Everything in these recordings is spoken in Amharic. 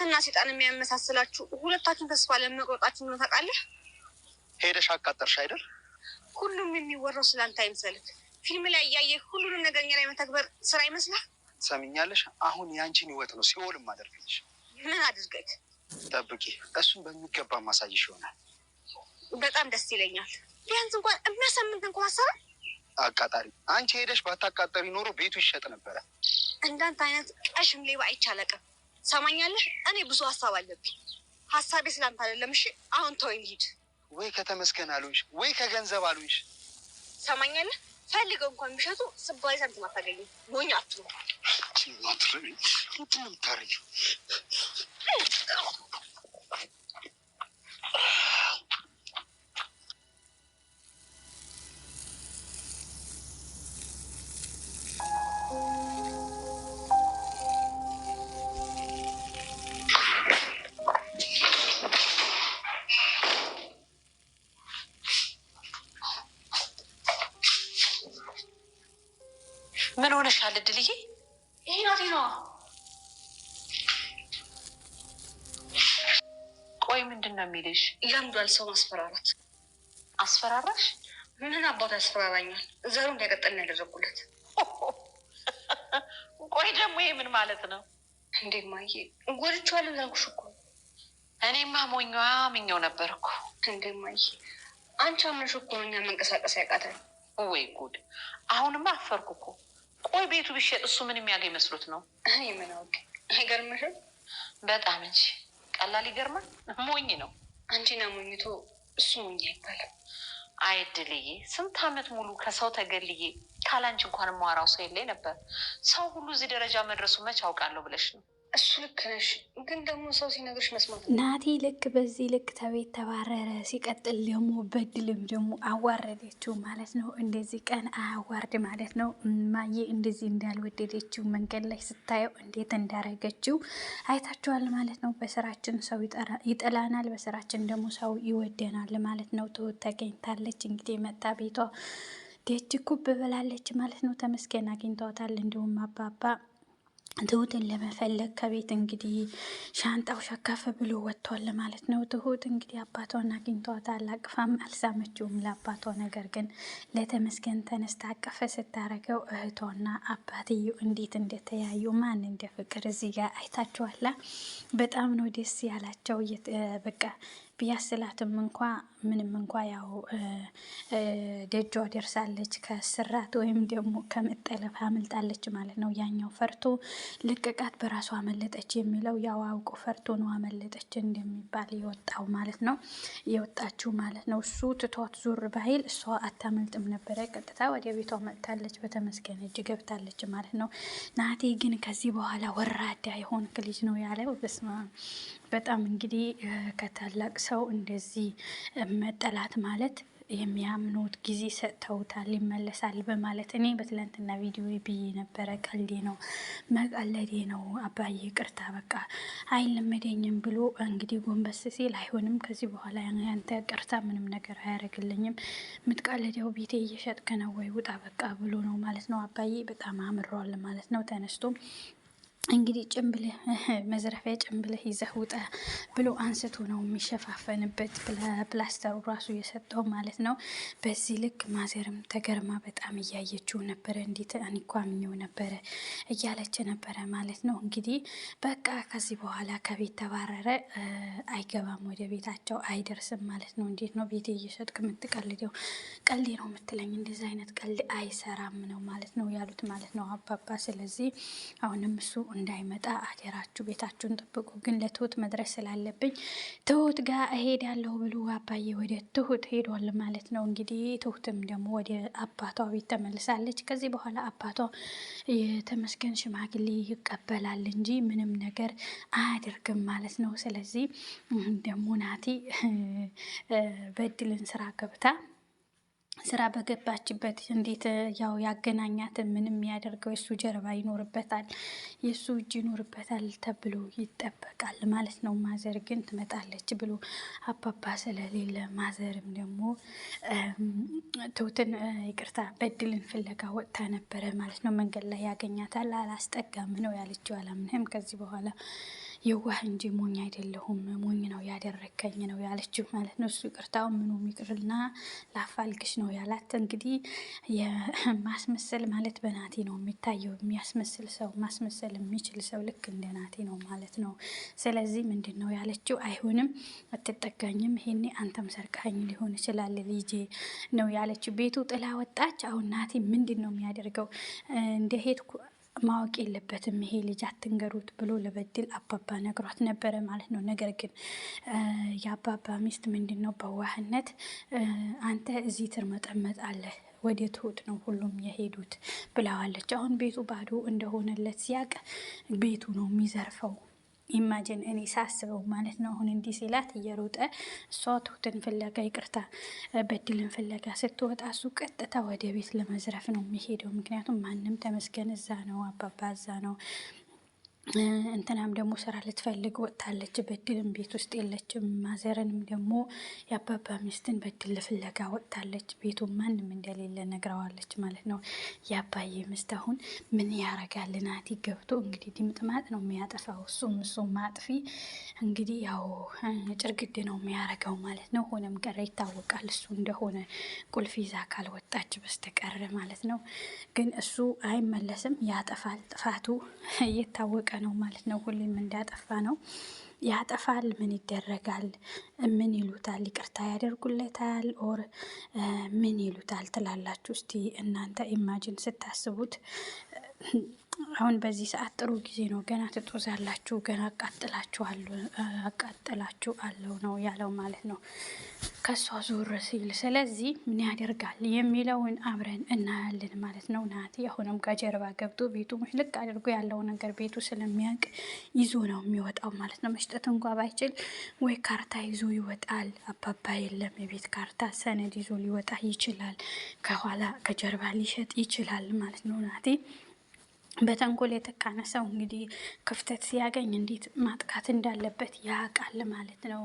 እናንተና ሰይጣን የሚያመሳስላችሁ ሁለታችሁን ተስፋ ለመቁረጣችሁ ነው ታውቃለህ። ሄደሽ አቃጠርሽ አይደል? ሁሉም የሚወራው ስላንተ አይመስልክ። ፊልም ላይ ያያየ ሁሉንም ነገር እኛ ላይ መተግበር ስራ ይመስላል። ሰሚኛለሽ? አሁን ያንቺን ህይወት ነው ሲኦልም አደርግልሽ። ምን አድርገህ? ጠብቂ፣ እሱን በሚገባ ማሳይሽ ይሆናል። በጣም ደስ ይለኛል። ቢያንስ እንኳን የሚያሳምንት እንኳን ሀሳብ አቃጣሪ። አንቺ ሄደሽ ባታቃጠሪ ኖሮ ቤቱ ይሸጥ ነበረ። እንዳንተ አይነት ቀሽም ሌባ አይቻለቅም። ሰማኛለህ? እኔ ብዙ ሀሳብ አለብኝ። ሀሳቤ ስላንተ አይደለም። እሺ አሁን ተወኝ ልሂድ። ወይ ከተመስገን አሉሽ ወይ ከገንዘብ አሉሽ። ሰማኛለህ? ፈልገው እንኳን ቢሸጡ ስባይ ሳንቲም አታገኝም። ሞኝ አትሁን። ምንድን ነው የምታረጊው? ምን ሆነሻል እድልዬ? ይሄ ናቲ ነው። ቆይ ምንድን ነው የሚልሽ? ለምዷል ሰው ማስፈራራት። አስፈራራሽ? ምን አባቱ ያስፈራራኛል? ዘሩ እንዳይቀጥል ያደረጉለት። ቆይ ደግሞ ይሄ ምን ማለት ነው እንዴ? ማዬ ጎድቼዋለሁ ላልኩሽ እኮ። እኔማ ሞኛዋ ምኘው ነበር እኮ። እንዴ ማዬ አንቺ አምነሽ እኮ ነው እኛ መንቀሳቀስ ያቃተን። ወይ ጉድ! አሁንማ አፈርኩ እኮ። ቆይ ቤቱ ቢሸጥ እሱ ምን የሚያገኝ መስሎት ነው? እኔ ምን አውቄ። አይገርምሽም? በጣም እንጂ ቀላል ይገርማል። ሞኝ ነው። አንቺና ሞኝቶ እሱ ሞኝ አይባልም። አይ እድልዬ፣ ስንት አመት ሙሉ ከሰው ተገልዬ ካላንቺ እንኳን የማወራው ሰው የለኝ ነበር። ሰው ሁሉ እዚህ ደረጃ መድረሱ መች አውቃለሁ ብለሽ ነው? እሱ ልክ ነሽ፣ ግን ደግሞ ሰው ሲነግርሽ መስማት። ናቲ ልክ በዚህ ልክ ተቤት ተባረረ። ሲቀጥል ደግሞ በድልም ደግሞ አዋረደችው ማለት ነው። እንደዚህ ቀን አያዋርድ ማለት ነው። ማየ እንደዚህ እንዳልወደደችው መንገድ ላይ ስታየው እንዴት እንዳረገችው አይታችኋል ማለት ነው። በስራችን ሰው ይጠላናል፣ በስራችን ደግሞ ሰው ይወደናል ማለት ነው። ትሁት ተገኝታለች እንግዲህ መጣ ቤቷ ደጅ ኩብ ብላለች ማለት ነው። ተመስገን አግኝተዋታል። እንዲሁም አባባ ትሁትን ለመፈለግ ከቤት እንግዲህ ሻንጣው ሸከፍ ብሎ ወጥቷል ማለት ነው። ትሁት እንግዲህ አባቷን አግኝተዋታል። አቅፋም አልሳመችውም ለአባቷ። ነገር ግን ለተመስገን ተነስታ አቀፈ ስታረገው እህቷና አባትየው እንዴት እንደተያዩ ማን እንደ ፍቅር እዚህ ጋር አይታችኋላ። በጣም ነው ደስ ያላቸው። በቃ ቢያስላትም እንኳ ምንም እንኳ ያው ደጇ ደርሳለች ከስራት ወይም ደግሞ ከመጠለፍ አመልጣለች ማለት ነው። ያኛው ፈርቶ ልቅቃት በራሷ አመለጠች የሚለው ያው አውቆ ፈርቶ ነው አመለጠች እንደሚባል የወጣው ማለት ነው የወጣችው ማለት ነው። እሱ ትቷት ዞር ባይል እሷ አታመልጥም ነበረ። ቀጥታ ወደ ቤቷ መጥታለች፣ በተመስገን እጅ ገብታለች ማለት ነው። ናቲ ግን ከዚህ በኋላ ወራዳ የሆንክ ልጅ ነው ያለው። በጣም እንግዲህ ከታላቅ ሰው እንደዚህ መጠላት ማለት የሚያምኑት ጊዜ ሰጥተውታል ይመለሳል በማለት እኔ በትላንትና ቪዲዮ ብዬ ነበረ። ቀልዴ ነው መቀለዴ ነው አባዬ ቅርታ በቃ አይለመደኝም ብሎ እንግዲህ ጎንበስ ሲል አይሆንም ከዚህ በኋላ ያንተ ቅርታ ምንም ነገር አያደርግልኝም፣ ምትቀልደው ቤቴ እየሸጥክ ነው ወይ ውጣ በቃ ብሎ ነው ማለት ነው። አባዬ በጣም አምሯል ማለት ነው። ተነስቶ እንግዲህ ጭንብልህ መዝረፊያ ጭንብልህ ይዘህ ውጣ ብሎ አንስቶ ነው የሚሸፋፈንበት ፕላስተሩ ራሱ የሰጠው ማለት ነው። በዚህ ልክ ማዘርም ተገርማ በጣም እያየችው ነበረ። እንዴት አንኳምኘው ነበረ እያለች ነበረ ማለት ነው። እንግዲህ በቃ ከዚህ በኋላ ከቤት ተባረረ፣ አይገባም ወደ ቤታቸው አይደርስም ማለት ነው። እንዴት ነው ቤቴ እየሸጥክ የምትቀልደው? ቀልዴ ነው የምትለኝ? እንደዚህ አይነት ቀልድ አይሰራም ነው ማለት ነው ያሉት ማለት ነው አባባ። ስለዚህ አሁንም እሱ እንዳይመጣ አደራችሁ ቤታችሁን ጠብቁ። ግን ለትሁት መድረስ ስላለብኝ ትሁት ጋር እሄዳለሁ ብሎ አባዬ ወደ ትሁት ሄዷል ማለት ነው። እንግዲህ ትሁትም ደግሞ ወደ አባቷ ቤት ተመልሳለች። ከዚህ በኋላ አባቷ የተመስገን ሽማግሌ ይቀበላል እንጂ ምንም ነገር አያደርግም ማለት ነው። ስለዚህ ደግሞ ናቲ በድልን ስራ በገባችበት እንዴት ያው ያገናኛት ምንም ያደርገው የሱ ጀርባ ይኖርበታል፣ የሱ እጅ ይኖርበታል ተብሎ ይጠበቃል ማለት ነው። ማዘር ግን ትመጣለች ብሎ አባባ ስለሌለ ማዘርም ደግሞ ትሁትን ይቅርታ በድልን ፍለጋ ወጥታ ነበረ ማለት ነው። መንገድ ላይ ያገኛታል። አላስጠጋም ነው ያለችው። አላምንህም ከዚህ በኋላ የዋህ እንጂ ሞኝ አይደለሁም፣ ሞኝ ነው ያደረከኝ ነው ያለችው ማለት ነው። እሱ ይቅርታው ምኑ ይቅርና ላፋልግሽ ነው ያላት። እንግዲህ የማስመሰል ማለት በናቲ ነው የሚታየው። የሚያስመስል ሰው ማስመሰል የሚችል ሰው ልክ እንደ ናቲ ነው ማለት ነው። ስለዚህ ምንድን ነው ያለችው? አይሆንም፣ አትጠጋኝም፣ ይሄኔ አንተም ሰርቀኸኝ ሊሆን ይችላል ልጄ ነው ያለችው። ቤቱ ጥላ ወጣች። አሁን ናቲ ምንድን ነው የሚያደርገው? እንደ ሄድኩ ማወቅ የለበትም ይሄ ልጅ አትንገሩት ብሎ ለበድል አባባ ነግሯት ነበረ ማለት ነው። ነገር ግን የአባባ ሚስት ምንድን ነው በዋህነት አንተ እዚህ ትርመጠመጣለህ ወደ ትሁት ነው ሁሉም የሄዱት ብለዋለች። አሁን ቤቱ ባዶ እንደሆነለት ሲያቅ ቤቱ ነው የሚዘርፈው። ኢማጅን እኔ ሳስበው ማለት ነው። አሁን እንዲህ ሲላት እየሮጠ እሷ ትሁትን ፍለጋ ይቅርታ በድልን ፍለጋ ስትወጣ እሱ ቀጥታ ወደ ቤት ለመዝረፍ ነው የሚሄደው። ምክንያቱም ማንም ተመስገን እዛ ነው፣ አባባ እዛ ነው። እንትናም ደግሞ ስራ ልትፈልግ ወጥታለች። በድልም ቤት ውስጥ የለችም። ማዘርንም ደግሞ የአባባ ሚስትን በድል ፍለጋ ወጥታለች። ቤቱ ማንም እንደሌለ ነግረዋለች ማለት ነው። የአባዬ ሚስት አሁን ምን ያረጋል? ናቲ ገብቶ እንግዲህ ድምጥማጥ ነው የሚያጠፋው። እሱም ማጥፊ እንግዲህ ያው ጭርግድ ነው የሚያረገው ማለት ነው። ሆነም ቀረ ይታወቃል እሱ እንደሆነ ቁልፍ ይዛ ካልወጣች በስተቀር ማለት ነው። ግን እሱ አይመለስም፣ ያጠፋል። ጥፋቱ እየታወቀ ነው ማለት ነው። ሁሌም እንዳጠፋ ነው ያጠፋል። ምን ይደረጋል? ምን ይሉታል? ይቅርታ ያደርጉለታል ኦር ምን ይሉታል ትላላችሁ? እስቲ እናንተ ኢማጂን ስታስቡት። አሁን በዚህ ሰዓት ጥሩ ጊዜ ነው። ገና ትጦዛላችሁ፣ ገና አቃጥላችሁ አለው ነው ያለው ማለት ነው ከሷ ዞር ሲል። ስለዚህ ምን ያደርጋል የሚለውን አብረን እናያለን ማለት ነው። ናቲ አሁንም ከጀርባ ገብቶ ቤቱ ልቅ አድርጎ ያለው ነገር ቤቱ ስለሚያውቅ ይዞ ነው የሚወጣው ማለት ነው። መስጠት እንኳ ባይችል ወይ ካርታ ይዞ ይወጣል። አባባ የለም የቤት ካርታ ሰነድ ይዞ ሊወጣ ይችላል። ከኋላ ከጀርባ ሊሸጥ ይችላል ማለት ነው። ናቲ በተንኮል የተካነ ሰው እንግዲህ ክፍተት ሲያገኝ እንዴት ማጥቃት እንዳለበት ያውቃል ማለት ነው።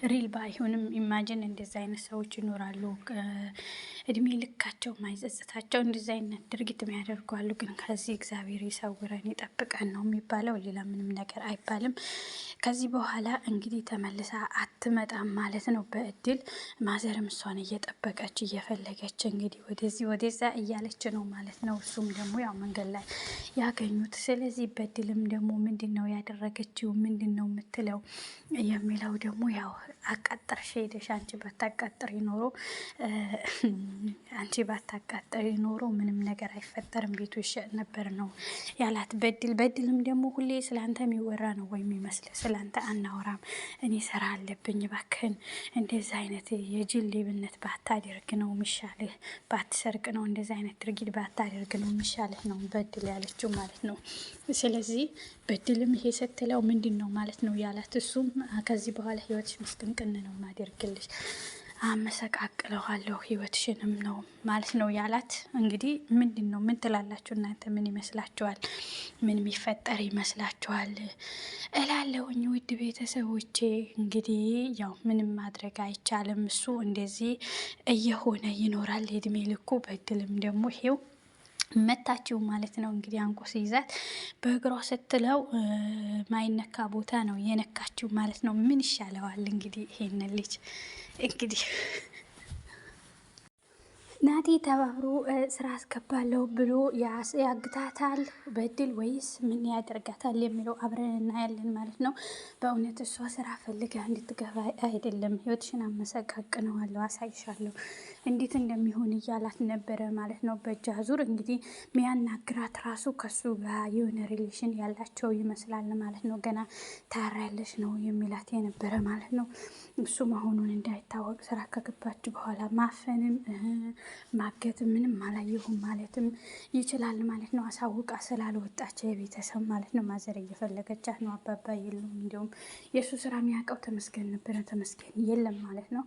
ሪል ባይሆንም ኢማጅን እንደዚ አይነት ሰዎች ይኖራሉ። እድሜ ልካቸው ማይጸጽታቸው እንደዚ አይነት ድርጊት የሚያደርጓሉ። ግን ከዚህ እግዚአብሔር ይሰውረን ይጠብቀን ነው የሚባለው። ሌላ ምንም ነገር አይባልም። ከዚህ በኋላ እንግዲህ ተመልሳ አትመጣም ማለት ነው። በእድል ማዘርም እሷን እየጠበቀች እየፈለገች እንግዲህ ወደዚህ ወደዛ እያለች ነው ማለት ነው። እሱም ደግሞ ያው መንገድ ላይ ያገኙት። ስለዚህ በድልም ደግሞ ምንድን ነው ያደረገችው? ምንድን ነው የምትለው የሚለው ደግሞ ያው አቃጠርሽ ሄደሽ አንቺ ባታቃጠሪ ኖሮ ምንም ነገር አይፈጠርም፣ ቤቱ ይሸጥ ነበር ነው ያላት በድልም ደግሞ ሁሌ ስለአንተ የሚወራ ነው ወይም ይመስል ስለአንተ አናወራም፣ እኔ ስራ አለብኝ፣ ባክህን እንደዚህ አይነት የጅል ሌብነት ባታደርግ ነው የሚሻልህ፣ ባትሰርቅ ነው እንደዚህ አይነት ድርጊት ባታደርግ ነው የሚሻልህ ነው በድል ያለችው ማለት ነው። ስለዚህ በድልም ይሄ ስትለው ምንድን ነው ማለት ነው ያላት። እሱም ከዚህ በኋላ ህይወትሽ ምስቅንቅን ነው ማደርግልሽ፣ አመሰቃቅለዋለሁ ህይወትሽንም ነው ማለት ነው ያላት። እንግዲህ ምንድን ነው ምን ትላላችሁ እናንተ? ምን ይመስላችኋል? ምን የሚፈጠር ይመስላችኋል እላለሁኝ ውድ ቤተሰቦቼ። እንግዲህ ያው ምንም ማድረግ አይቻልም። እሱ እንደዚህ እየሆነ ይኖራል እድሜ ልኩ። በድልም ደግሞ ይሄው መታችው ማለት ነው። እንግዲህ አንቆ ሲይዛት በእግሯ ስትለው ማይነካ ቦታ ነው የነካችው ማለት ነው። ምን ይሻለዋል እንግዲህ ይሄንን ልጅ እንግዲህ ናቲ ተባብሮ ስራ አስገባለሁ ብሎ ያግታታል በድል ወይስ ምን ያደርጋታል የሚለው አብረን እናያለን ማለት ነው። በእውነት እሷ ስራ ፈልጋ እንድትገባ አይደለም፣ ህይወትሽን አመሰቃቅነዋለሁ፣ አሳይሻለሁ እንዴት እንደሚሆን እያላት ነበረ ማለት ነው። በእጅ አዙር እንግዲህ ሚያናግራት ራሱ ከሱ ጋር የሆነ ሪሌሽን ያላቸው ይመስላል ማለት ነው። ገና ታያለሽ ነው የሚላት የነበረ ማለት ነው። እሱ መሆኑን እንዳይታወቅ ስራ ከገባች በኋላ ማፈንም ማገት ምንም አላየሁም ማለትም ይችላል ማለት ነው። አሳውቃ ስላልወጣች የቤተሰብ ማለት ነው። ማዘር እየፈለገቻት ነው። አባባ የሉም። እንዲሁም የእሱ ስራ የሚያውቀው ተመስገን ነበረ። ተመስገን የለም ማለት ነው።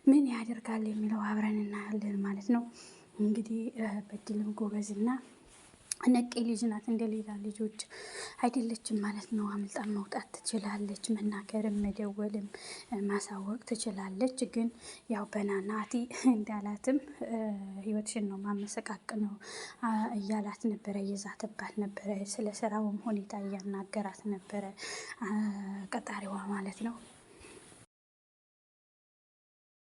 ምን ያደርጋል የሚለው አብረን እናያለን ማለት ነው። እንግዲህ በድልም ጎበዝና ነቄ ልጅ ናት፣ እንደ ሌላ ልጆች አይደለችም ማለት ነው። አምልጣ መውጣት ትችላለች፣ መናገርም መደወልም ማሳወቅ ትችላለች። ግን ያው በናናቲ እንዳላትም ህይወትሽን ነው ማመሰቃቅ ነው እያላት ነበረ፣ እየዛተባት ነበረ። ስለ ስራውም ሁኔታ እያናገራት ነበረ ቀጣሪዋ ማለት ነው።